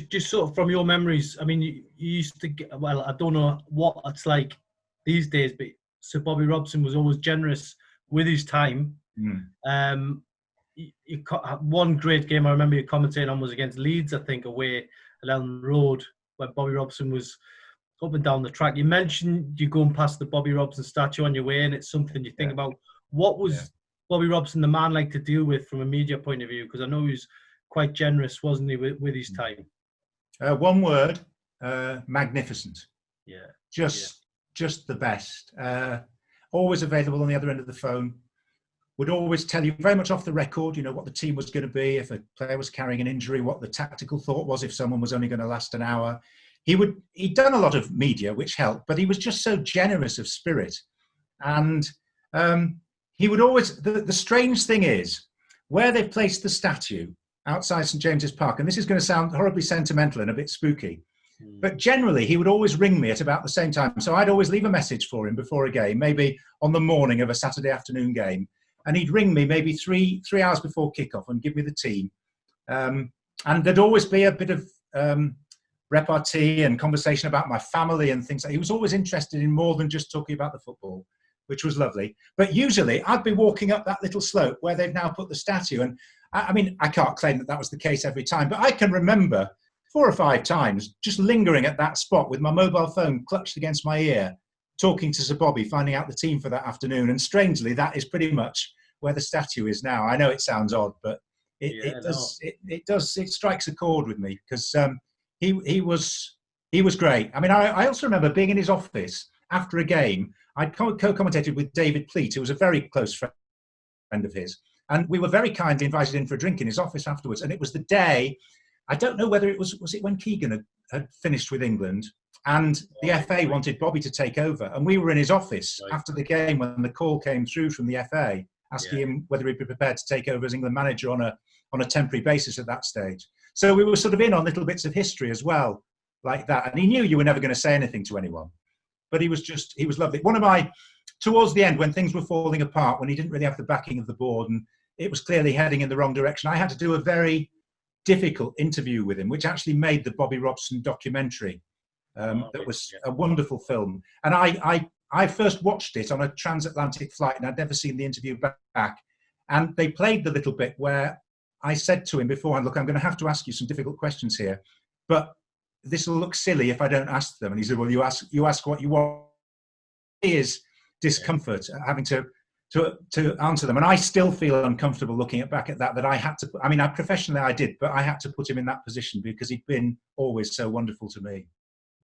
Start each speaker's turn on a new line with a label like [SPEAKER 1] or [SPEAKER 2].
[SPEAKER 1] just sort of from your memories, I mean, you used to get, well, I don't know what it's like these days, but Sir Bobby Robson was always generous with his time. One great game I remember you commentating on was against Leeds, I think, away at Elland Road, where Bobby Robson was up and down the track. You mentioned you going past the Bobby Robson statue on your way, and it's something you think about. What was Bobby Robson, the man, like to deal with from a media point of view? Because I know he was quite generous, wasn't he, with his time?
[SPEAKER 2] One word, magnificent.
[SPEAKER 1] Yeah.
[SPEAKER 2] Just the best. Always available on the other end of the phone. Would always tell you very much off the record, you know, what the team was going to be, if a player was carrying an injury, what the tactical thought was if someone was only going to last an hour. He'd done a lot of media, which helped, but he was just so generous of spirit. And he would always, the strange thing is, where they've placed the statue outside St James's Park, and this is going to sound horribly sentimental and a bit spooky, but generally he would always ring me at about the same time. So I'd always leave a message for him before a game, maybe on the morning of a Saturday afternoon game, and he'd ring me maybe three hours before kickoff and give me the team. And there'd always be a bit of repartee and conversation about my family and things. He was always interested in more than just talking about the football, which was lovely. But usually I'd be walking up that little slope where they've now put the statue. And I mean, I can't claim that that was the case every time, but I can remember 4 or 5 times just lingering at that spot with my mobile phone clutched against my ear, talking to Sir Bobby, finding out the team for that afternoon. And strangely, that is pretty much where the statue is now. I know it sounds odd, but it strikes a chord with me, because he was great. I mean, I also remember being in his office after a game. I'd co-commentated with David Pleat, who was a very close friend of his. And we were very kindly invited in for a drink in his office afterwards. And it was the day, I don't know whether was it when Keegan had finished with England, and the FA wanted Bobby to take over. And we were in his office after the game when the call came through from the FA, asking him whether he'd be prepared to take over as England manager on a temporary basis at that stage. So we were sort of in on little bits of history as well, like that. And he knew you were never going to say anything to anyone. But he was lovely. Towards the end, when things were falling apart, when he didn't really have the backing of the board and it was clearly heading in the wrong direction, I had to do a very difficult interview with him, which actually made the Bobby Robson documentary. That was a wonderful film. And I first watched it on a transatlantic flight, and I'd never seen the interview back. And they played the little bit where I said to him beforehand, look, I'm going to have to ask you some difficult questions here, but this will look silly if I don't ask them. And he said, well, you ask what you want. It is discomfort having to answer them. And I still feel uncomfortable looking back at that I had to, I mean, professionally I did, but I had to put him in that position because he'd been always so wonderful to me.